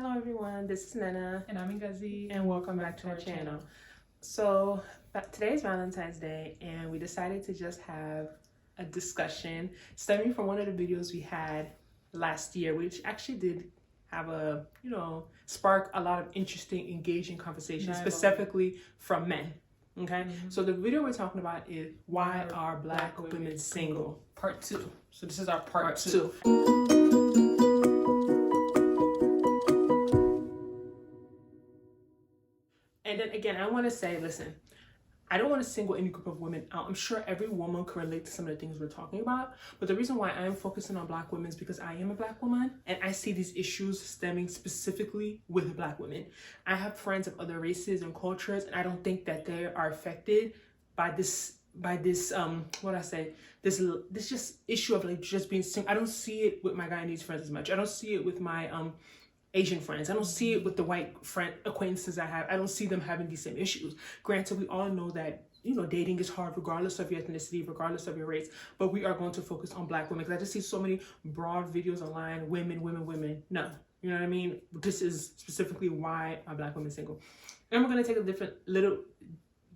Hello everyone, this is Nena. And I'm Ngozi. And welcome back to our channel. So today's Valentine's Day and we decided to just have a discussion stemming from one of the videos we had last year, which actually did have a, spark a lot of interesting, engaging conversations, specifically from men. Okay, so the video we're talking about is why are black women single? Part 2. So this is our part 2. 2. And then again, I want to say, listen, I don't want to single any group of women out. I'm sure every woman can relate to some of the things we're talking about. But the reason why I'm focusing on black women is because I am a black woman and I see these issues stemming specifically with black women. I have friends of other races and cultures, and I don't think that they are affected by this this just issue of like just being single. I don't see it with my Guyanese friends as much. I don't see it with my Asian friends. I don't see it with the white friend acquaintances I have. I don't see them having these same issues. Granted, we all know that, dating is hard regardless of your ethnicity, regardless of your race, but we are going to focus on black women because I just see so many broad videos online, women. No, you know what I mean? This is specifically why are black women single. And we're going to take a little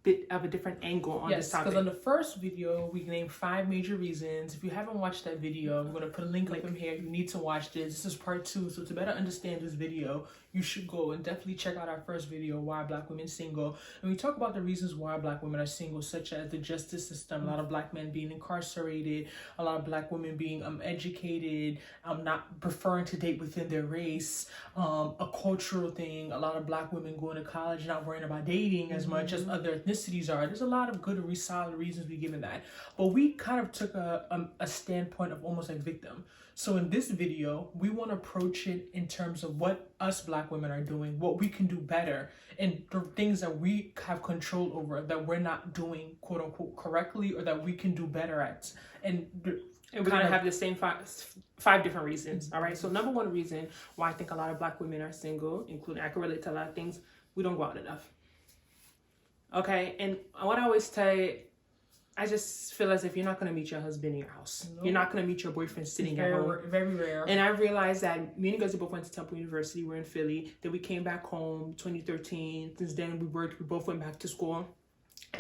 bit of a different angle on this topic. Because on the first video, we named 5 major reasons. If you haven't watched that video, I'm going to put a link up in here. You need to watch this. This is part 2. So to better understand this video, you should go and definitely check out our first video, Why Black Women Single. And we talk about the reasons why black women are single, such as the justice system, a lot of black men being incarcerated, a lot of black women being educated, not preferring to date within their race, a cultural thing, a lot of black women going to college, not worrying about dating as much as other ethnicities are. There's a lot of good and solid reasons we given that. But we kind of took a standpoint of almost like victim. So in this video, we want to approach it in terms of what us black women are doing, what we can do better, and the things that we have control over that we're not doing, quote unquote, correctly, or that we can do better at. And we're going to have the same five different reasons. All right. So number one reason why I think a lot of black women are single, including I can relate to a lot of things, we don't go out enough. Okay. And what I always say, I just feel as if you're not going to meet your husband in your house. Nope. You're not going to meet your boyfriend sitting at home. Very rare. And I realized that me and Ngozi both went to Temple University. We're in Philly. Then we came back home 2013. Since then we both went back to school.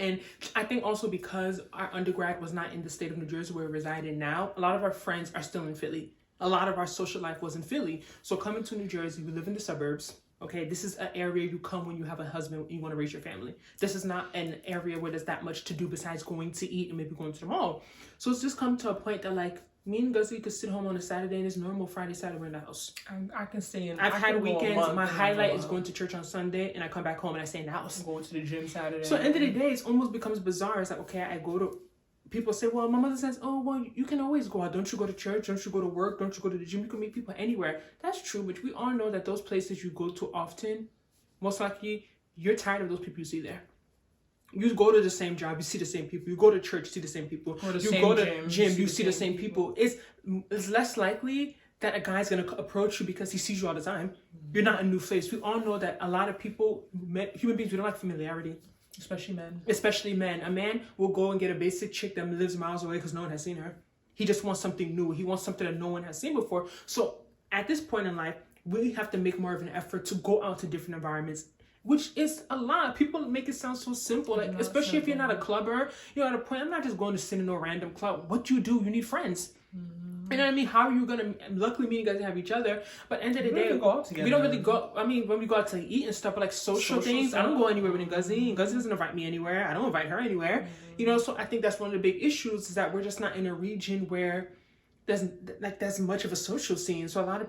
And I think also because our undergrad was not in the state of New Jersey where we reside in now, a lot of our friends are still in Philly. A lot of our social life was in Philly. So coming to New Jersey, we live in the suburbs. Okay, this is an area you come when you have a husband and you want to raise your family. This is not an area where there's that much to do besides going to eat and maybe going to the mall. So it's just come to a point that like me and Ngozi could sit home on a Saturday and it's normal Friday, Saturday we're in the house. I can stay in. I've had weekends. My highlight is going to church on Sunday and I come back home and I stay in the house. Going to the gym Saturday. So at the end of the day, it almost becomes bizarre. It's like, okay, I go to... People say, well, my mother says, oh, well, you can always go out. Don't you go to church? Don't you go to work? Don't you go to the gym? You can meet people anywhere. That's true, but we all know that those places you go to often, most likely, you're tired of those people you see there. You go to the same job, you see the same people. You go to church, you see the same people. You go to gym, you see the same people. It's less likely that a guy's going to approach you because he sees you all the time. You're not a new face. We all know that a lot of people, human beings, we don't like familiarity. Especially men. A man will go and get a basic chick that lives miles away because no one has seen her. He just wants something new. He wants something that no one has seen before. So at this point in life, we have to make more of an effort to go out to different environments, which is a lot. People make it sound so simple, like especially if you're not a clubber. You're at a point, I'm not just going to sit in no random club. What you do, you need friends. You know what I mean? How are you gonna? Luckily, me and you guys have each other. But end of the day, we don't really go. I mean, when we go out to eat and stuff, but like social things, stuff. I don't go anywhere with Ngozi. Ngozi doesn't invite me anywhere. I don't invite her anywhere. So I think that's one of the big issues is that we're just not in a region where there's much of a social scene. So a lot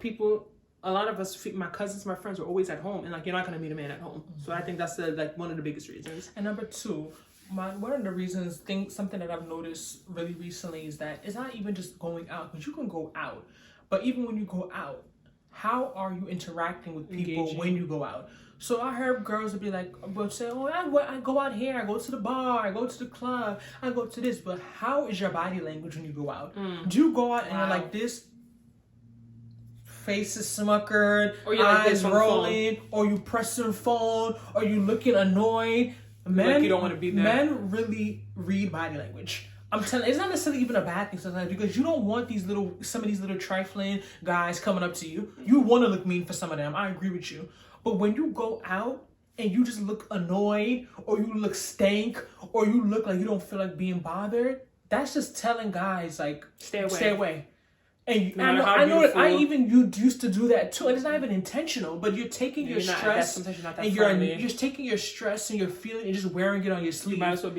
of us, my cousins, my friends, are always at home, and like you're not gonna meet a man at home. So I think that's one of the biggest reasons. And number 2. One of the reasons, something that I've noticed really recently is that it's not even just going out, because you can go out, but even when you go out, how are you interacting with people when you go out? So I heard girls would be like, will say, oh, I go out here, I go to the bar, I go to the club, I go to this, but how is your body language when you go out? Do you go out and you're like this? Face is smuckered, or your eyes rolling, or you press your phone, or you looking annoyed. Men, like you don't want to be there. Men really read body language. I'm telling, it's not necessarily even a bad thing sometimes, because you don't want some of these little trifling guys coming up to you. You want to look mean for some of them. I agree with you. But when you go out and you just look annoyed, or you look stank, or you look like you don't feel like being bothered, that's just telling guys like, stay away. And I know that I even used to do that too, and it's not even intentional. But you're taking your stress, and you're taking your stress and your feeling and just wearing it on your sleeve. You might as well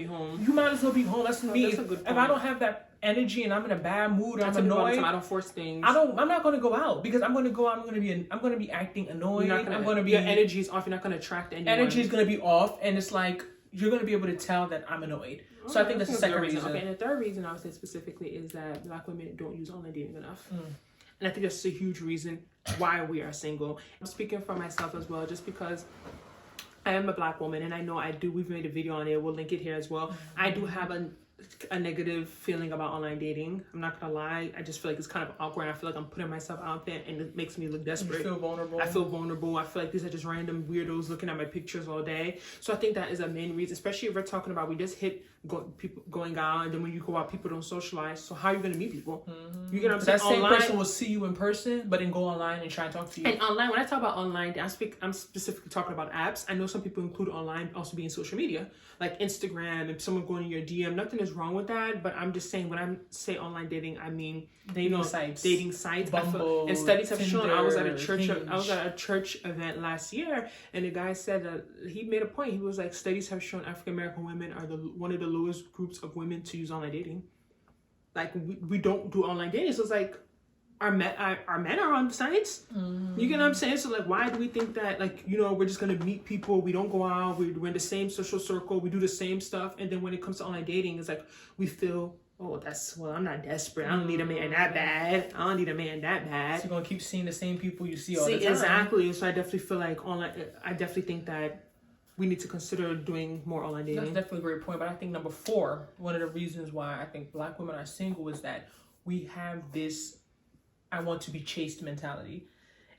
be home. That's me. That's a good point. If I don't have that energy and I'm in a bad mood, I'm annoyed. I don't force things. I'm not going to go out, because I'm going to go out. I'm going to be acting annoyed. Your energy is off. You're not going to attract anyone. Energy is going to be off, and it's like you're going to be able to tell that I'm annoyed. So I think that's the second reason. Okay, and the third reason I would say specifically is that Black women don't use online dating enough. And I think that's a huge reason why we are single. I'm speaking for myself as well, just because I am a Black woman, and I know we've made a video on it, we'll link it here as well. I do have a negative feeling about online dating. I'm not gonna lie. I just feel like it's kind of awkward. I feel like I'm putting myself out there, and it makes me look desperate. You feel vulnerable. I feel vulnerable. I feel like these are just random weirdos looking at my pictures all day. So I think that is a main reason, especially if we're talking about we just hit people going out, and then when you go out, people don't socialize. So how are you gonna meet people? You get what I'm saying? That same person will see you in person, but then go online and try and talk to you. And online, when I talk about online, I'm specifically talking about apps. I know some people include online also being social media, like Instagram, and someone going to your DM. Nothing is wrong with that, but I'm just saying when I say online dating, I mean dating sites. Bumble, and studies have shown. I was at a Hinge. church event last year, and the guy said that he made a point. He was like, studies have shown African American women are one of the lowest groups of women to use online dating. Like we don't do online dating, so it's like our men are on the sites. You get what I'm saying? So like, why do we think that we're just gonna meet people? We don't go out. We're in the same social circle. We do the same stuff, and then when it comes to online dating, it's like we feel, I'm not desperate. I don't need a man that bad. So you're gonna keep seeing the same people you see all the time. Exactly. So I definitely feel like I definitely think that we need to consider doing more online dating. That's definitely a great point. But I think number 4, one of the reasons why I think Black women are single is that we have this I want to be chased mentality.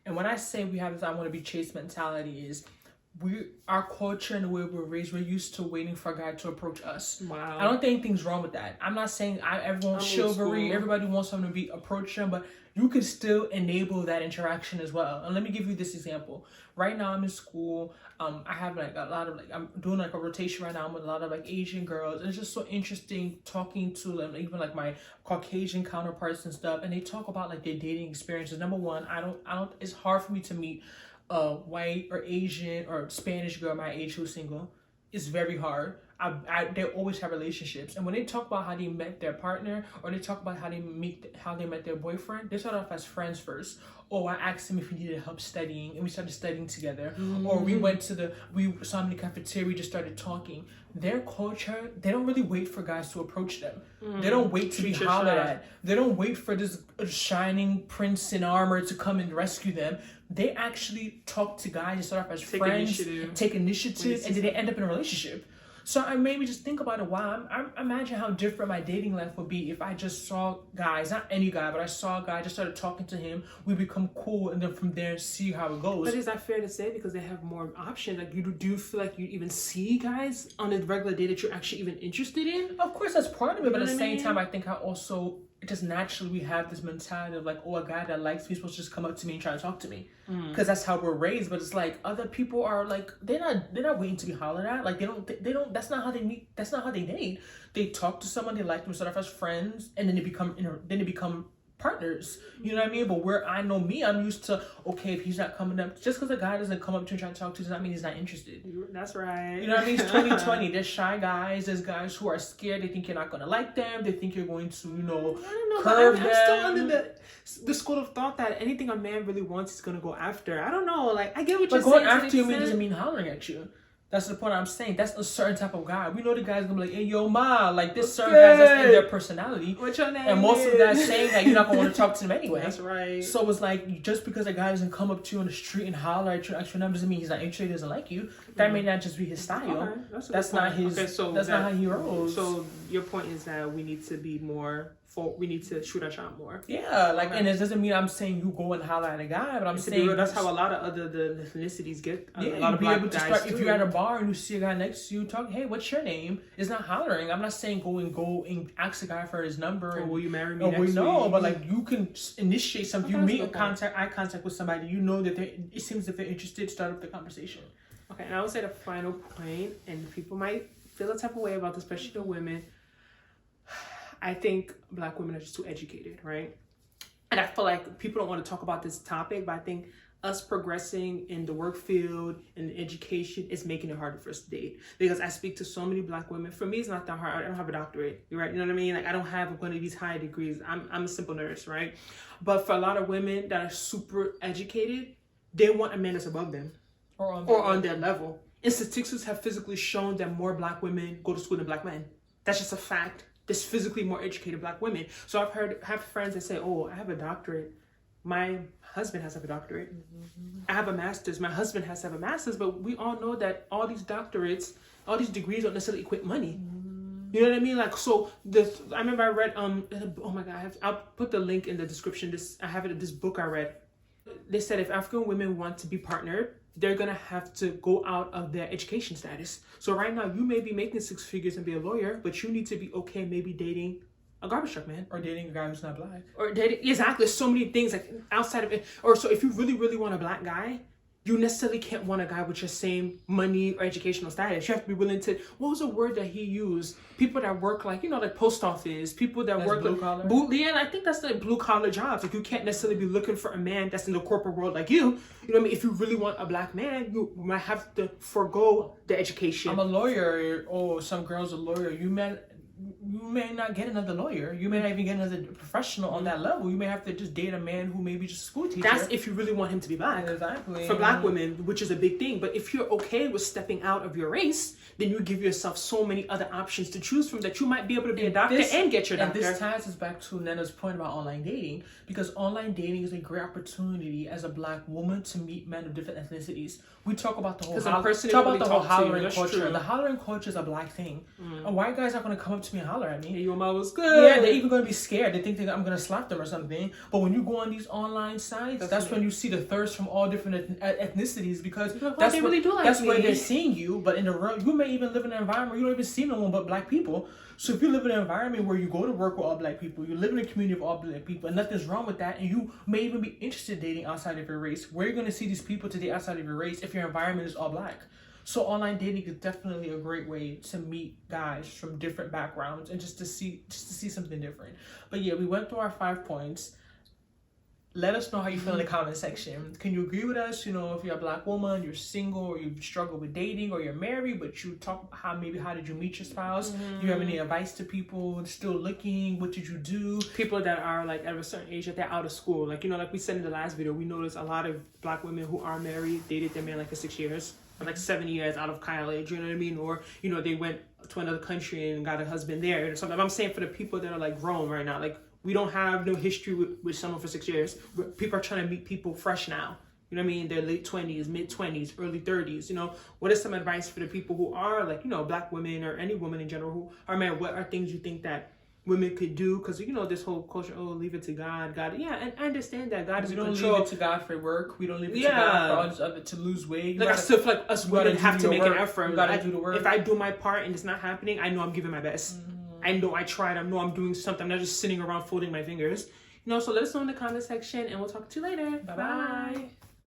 And when I say we have this I want to be chased mentality is our culture and the way we're raised, we're used to waiting for a guy to approach us. Wow. I don't think anything's wrong with that. I'm not saying everyone's chivalry, everybody wants someone to be approach them, but you can still enable that interaction as well. And let me give you this example. Right now I'm in school. I have like a lot of I'm doing like a rotation right now with a lot of like Asian girls. And it's just so interesting talking to them, even like my Caucasian counterparts and stuff. And they talk about like their dating experiences. Number one, I don't. It's hard for me to meet a white or Asian or Spanish girl my age who's single. It's very hard. They always have relationships, and when they talk about how they met their partner, or they talk about how they met their boyfriend, they start off as friends first. Or I asked him if he needed help studying, and we started studying together. Or we saw him in the cafeteria, we just started talking. Their culture, they don't really wait for guys to approach them. They don't wait to be hollered at. They don't wait for this shining prince in armor to come and rescue them. They actually talk to guys and start off as friends, take initiative, and then they end up in a relationship. So I maybe just think about it. Wow, I imagine how different my dating life would be if I just saw guys, not any guy, but I saw a guy, just started talking to him, we become cool, and then from there see how it goes. But is that fair to say, because they have more options? Like, do you feel like you even see guys on a regular day that you're actually even interested in? Of course, that's part of it, but at the same time, I think I also just naturally we have this mentality of like, a guy that likes me is supposed to just come up to me and try to talk to me, because that's how we're raised. But it's like other people are like they're not waiting to be hollered at. Like they don't. That's not how they meet. That's not how they date. They talk to someone, they like them, start off as friends, and then they become partners. You know what I mean? But I'm used to, okay, if he's not coming up, just because a guy doesn't come up to you and try to talk to you does not mean he's not interested. That's right. You know what I mean? It's 2020. There's shy guys. There's guys who are scared. They think you're not going to like them. They think you're going to, curve them. I'm still under the school of thought that anything a man really wants is going to go after. I don't know. Like, I get what you're saying. But going after you doesn't mean hollering at you. That's the point I'm saying. That's a certain type of guy. We know the guy's gonna be like, hey, yo, ma. Like, this certain guys, that's in their personality. What's your name? And most of the guys saying that you're not gonna want to talk to them anyway. That's right. So it's like, just because a guy doesn't come up to you on the street and holler at you, actually doesn't mean he's not interested, doesn't like you. That may not just be his style. Okay. That's not his. Okay, so that's not how he rolls. So your point is that we need to be more we need to shoot our shot more. Yeah, like, and it doesn't mean I'm saying you go and holler at a guy, but I'm saying that's how a lot of the ethnicities get. Yeah, a lot of black guys if you're at a bar and you see a guy next to you, talk, hey, what's your name? It's not hollering. I'm not saying go and ask a guy for his number. Or will you marry me? But like you can initiate something. You meet eye contact with somebody. You know that it seems that they're interested. Start up the conversation. Okay, and I would say the final point, and people might feel a type of way about this, especially the women. I think black women are just too educated, right? And I feel like people don't want to talk about this topic, but I think us progressing in the work field and education is making it harder for us to date. Because I speak to so many black women. For me, it's not that hard. I don't have a doctorate, right? You know what I mean? Like, I don't have one of these high degrees. I'm a simple nurse, right? But for a lot of women that are super educated, they want a man that's above them or on their level. And statistics have physically shown that more black women go to school than black men. That's just a fact. There's physically more educated black women. So I've have friends that say, oh, I have a doctorate. My husband has to have a doctorate. I have a master's. My husband has to have a master's. But we all know that all these doctorates, all these degrees don't necessarily equate money. You know what I mean? Like, so I remember I read, oh my God, I'll put the link in the description. I have it in this book I read. They said if African women want to be partnered, they're going to have to go out of their education status. So right now, you may be making 6 figures and be a lawyer, but you need to be okay maybe dating a garbage truck man. Or dating a guy who's not black. Or dating, exactly. There's so many things like outside of it. Or so if you really, really want a black guy, you necessarily can't want a guy with your same money or educational status. You have to be willing to, what was the word that he used? People that work like, like post office, people that work blue collar. Yeah, and I think that's the blue collar jobs. Like, you can't necessarily be looking for a man that's in the corporate world like you. You know what I mean? If you really want a black man, you might have to forego the education. I'm a lawyer. Oh, some girl's a lawyer. You may not get another lawyer. You may not even get another professional on that level. You may have to just date a man who may be just a school teacher. That's if you really want him to be black. Exactly. For black women, which is a big thing. But if you're okay with stepping out of your race, then you give yourself so many other options to choose from that you might be able to be a doctor and get your doctor. And this ties us back to Nnena's point about online dating, because online dating is a great opportunity as a black woman to meet men of different ethnicities. We talk about the whole hollering culture. True. The hollering culture is a black thing. A white guy's not going to come up to me and holler at me. Hey, your mom was good. Yeah, they're even going to be scared. They think that I'm going to slap them or something. But when you go on these online sites, that's when you see the thirst from all different ethnicities, because that's they really do like that's me. where they're seeing you. But in the real, you may even live in an environment where you don't even see no one but black people. So if you live in an environment where you go to work with all black people, you live in a community of all black people, and nothing's wrong with that, and you may even be interested in dating outside of your race, where are you going to see these people today outside of your race if your environment is all black? So online dating is definitely a great way to meet guys from different backgrounds and just to see something different. But yeah, we went through our 5 points. Let us know how you feel in the comment section. Can you agree with us? If you're a black woman, you're single, or you struggle with dating, or you're married, but you talk how did you meet your spouse? Do you have any advice to people still looking? What did you do? People that are like at a certain age that they're out of school. Like, like we said in the last video, we noticed a lot of black women who are married dated their man like for 6 years. Or like 7 years out of college, you know what I mean? Or, they went to another country and got a husband there or something. I'm saying for the people that are like grown right now, like, we don't have no history with someone for 6 years. People are trying to meet people fresh now. You know what I mean? They're late 20s, mid 20s, early 30s. What is some advice for the people who are like, black women or any woman in general who are married? What are things you think that women could do? Because, this whole culture, leave it to God. Yeah, and I understand that God is in control. We don't leave it to God for work. We don't leave it to God for all this other to lose weight. I still feel like us women have to make an effort. You gotta do the work. If I do my part and it's not happening, I know I'm giving my best. I know I tried. I know I'm doing something. I'm not just sitting around folding my fingers. So let us know in the comment section, and we'll talk to you later. Bye-bye.